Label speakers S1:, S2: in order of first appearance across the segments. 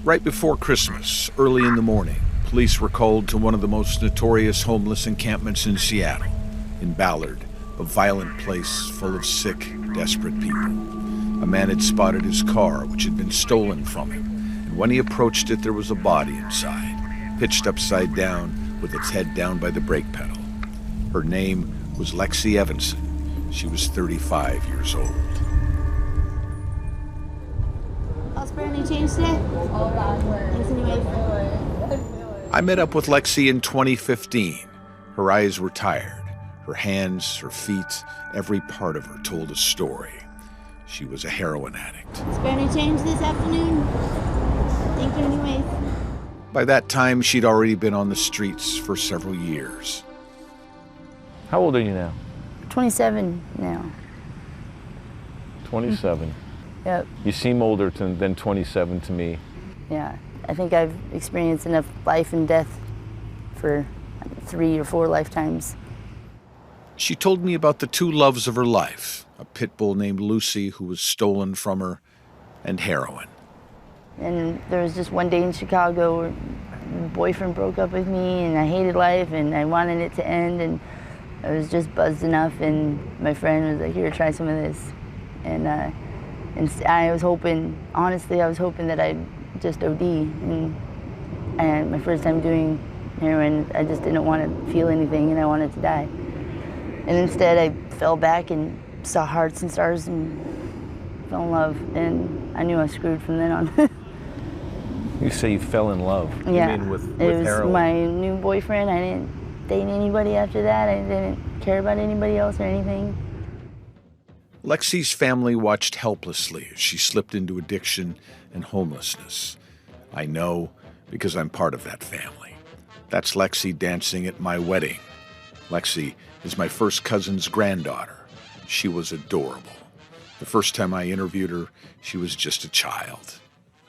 S1: Right before Christmas, early in the morning, police were called to one of the most notorious homeless encampments in Seattle, in Ballard, a violent place full of sick, desperate people. A man had spotted his car, which had been stolen from him, and when he approached it, there was a body inside, pitched upside down with its head down by the brake pedal. Her name was Lexi Evanson. She was 35 years old.
S2: Any change today?
S1: I met up with Lexi in 2015. Her eyes were tired. Her hands, her feet, every part of her told a story. She was a heroin addict.
S2: Spare any change this afternoon? Thank you anyways.
S1: By that time, she'd already been on the streets for several years.
S3: How old are you now?
S2: 27 now.
S3: 27.
S2: Yep.
S3: You seem older than 27 to me.
S2: Yeah. I think I've experienced enough life and death for 3 or 4 lifetimes.
S1: She told me about the two loves of her life, a pit bull named Lucy who was stolen from her, and heroin.
S2: And there was just one day in Chicago where my boyfriend broke up with me and I hated life and I wanted it to end, and I was just buzzed enough, and my friend was like, here, try some of this. And I was hoping, honestly, I was hoping that I'd just OD. And my first time doing heroin, I just didn't want to feel anything and I wanted to die. And instead I fell back and saw hearts and stars and fell in love. And I knew I was screwed from then on.
S3: You say you fell in love.
S2: Yeah.
S3: You mean with
S2: it was
S3: heroin?
S2: My new boyfriend. I didn't date anybody after that. I didn't care about anybody else or anything.
S1: Lexi's family watched helplessly as she slipped into addiction and homelessness. I know because I'm part of that family. That's Lexi dancing at my wedding. Lexi is my first cousin's granddaughter. She was adorable. The first time I interviewed her, she was just a child.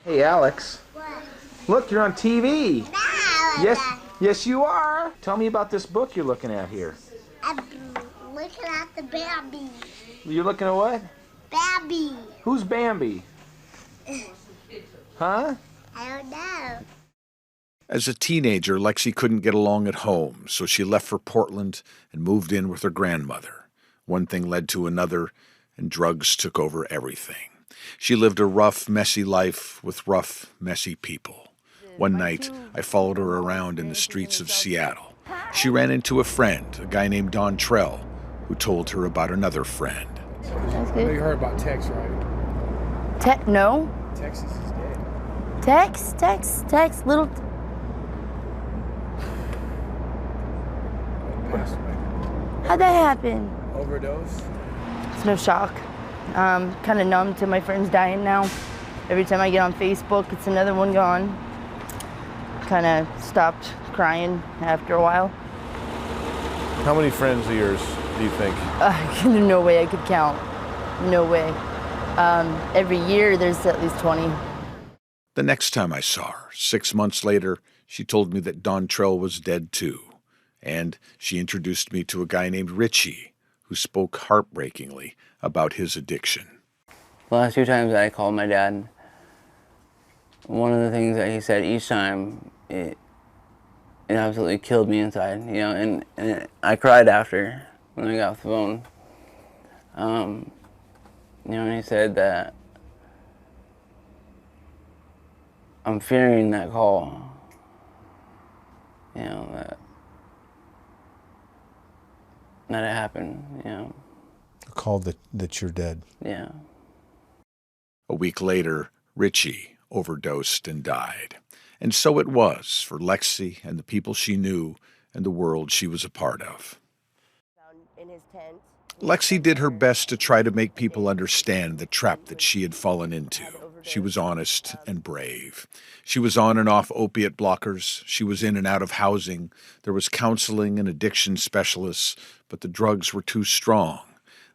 S4: Hey, Alex.
S5: What?
S4: Look, you're on TV.
S5: No,
S4: Yes, you are. Tell me about this book you're looking at here.
S5: I'm looking at the Bambi.
S4: You're looking at what?
S5: Bambi.
S4: Who's Bambi? Huh?
S5: I don't know.
S1: As a teenager, Lexi couldn't get along at home, so she left for Portland and moved in with her grandmother. One thing led to another, and drugs took over everything. She lived a rough, messy life with rough, messy people. One night, I followed her around in the streets of Seattle. She ran into a friend, a guy named Don Trell, who told her about another friend.
S2: That's
S6: You
S2: good.
S6: heard about Tex, right?
S2: No?
S6: Texas is dead.
S2: Tex, little...
S6: Passed away.
S2: How'd that happen?
S6: Overdose.
S2: It's no shock. Kind of numb to my friends dying now. Every time I get on Facebook, it's another one gone. Kind of stopped crying after a while.
S3: How many friends of yours do you think?
S2: There's no way I could count. No way. Every year there's at least 20.
S1: The next time I saw her, 6 months later, she told me that Don Trell was dead too. And she introduced me to a guy named Richie, who spoke heartbreakingly about his addiction.
S7: The last 2 times that I called my dad, one of the things that he said each time, it absolutely killed me inside, you know, and I cried after when I got off the phone. You know, and he said that I'm fearing that call, you know, that it happened, you know.
S8: A call that you're dead.
S7: Yeah.
S1: A week later, Richie overdosed and died. And so it was for Lexi and the people she knew and the world she was a part of.
S2: In his tent.
S1: Lexi did her best to try to make people understand the trap that she had fallen into. She was honest and brave. She was on and off opiate blockers. She was in and out of housing. There was counseling and addiction specialists, but the drugs were too strong.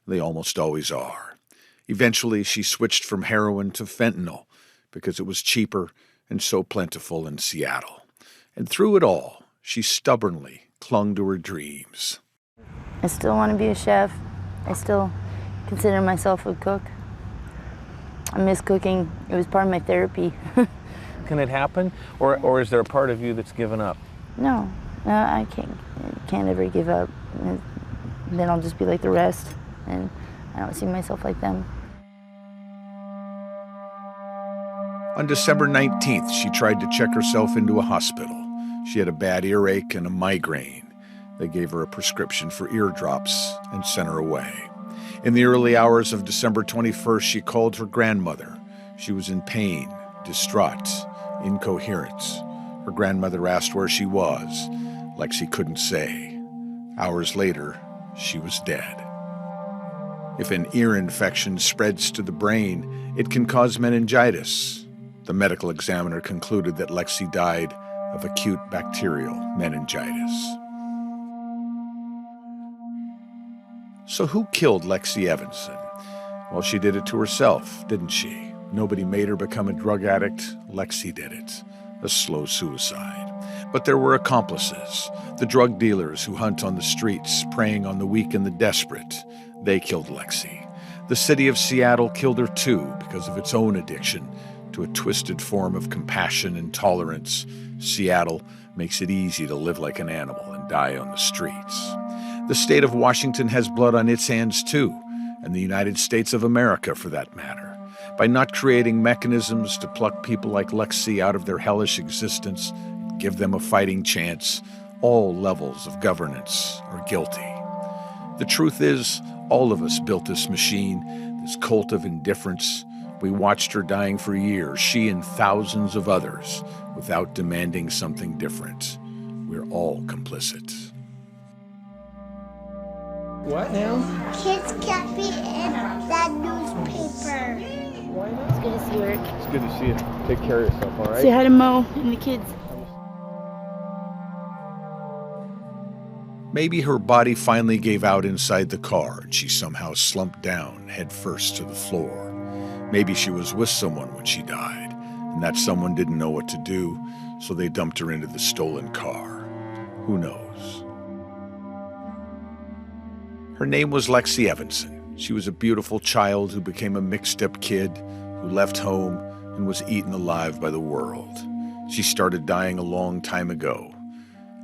S1: They almost always are. Eventually, she switched from heroin to fentanyl because it was cheaper and so plentiful in Seattle. And through it all, she stubbornly clung to her dreams.
S2: I still want to be a chef. I still consider myself a cook. I miss cooking. It was part of my therapy.
S3: Can it happen? Or is there a part of you that's given up?
S2: No, I can't ever give up. Then I'll just be like the rest, and I don't see myself like them.
S1: On December 19th, she tried to check herself into a hospital. She had a bad earache and a migraine. They gave her a prescription for eardrops and sent her away. In the early hours of December 21st, she called her grandmother. She was in pain, distraught, incoherent. Her grandmother asked where she was. Lexi couldn't say. Hours later, she was dead. If an ear infection spreads to the brain, it can cause meningitis. The medical examiner concluded that Lexi died of acute bacterial meningitis. So who killed Lexi Evanson? Well, she did it to herself, didn't she? Nobody made her become a drug addict. Lexi did it. A slow suicide. But there were accomplices. The drug dealers who hunt on the streets, preying on the weak and the desperate. They killed Lexi. The city of Seattle killed her too because of its own addiction to a twisted form of compassion and tolerance. Seattle makes it easy to live like an animal and die on the streets. The state of Washington has blood on its hands too, and the United States of America for that matter. By not creating mechanisms to pluck people like Lexi out of their hellish existence and give them a fighting chance, all levels of governance are guilty. The truth is, all of us built this machine, this cult of indifference. We watched her dying for years, she and thousands of others, without demanding something different. We're all complicit.
S6: What now?
S5: Kids can't be in that newspaper.
S2: It's good to see you, Eric.
S3: It's good to see you. Take care of yourself, all right?
S2: Say hi to Mo and the kids.
S1: Maybe her body finally gave out inside the car and she somehow slumped down head first to the floor. Maybe she was with someone when she died, and that someone didn't know what to do, so they dumped her into the stolen car. Who knows? Her name was Lexi Evanson. She was a beautiful child who became a mixed-up kid who left home and was eaten alive by the world. She started dying a long time ago,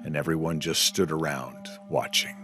S1: and everyone just stood around watching.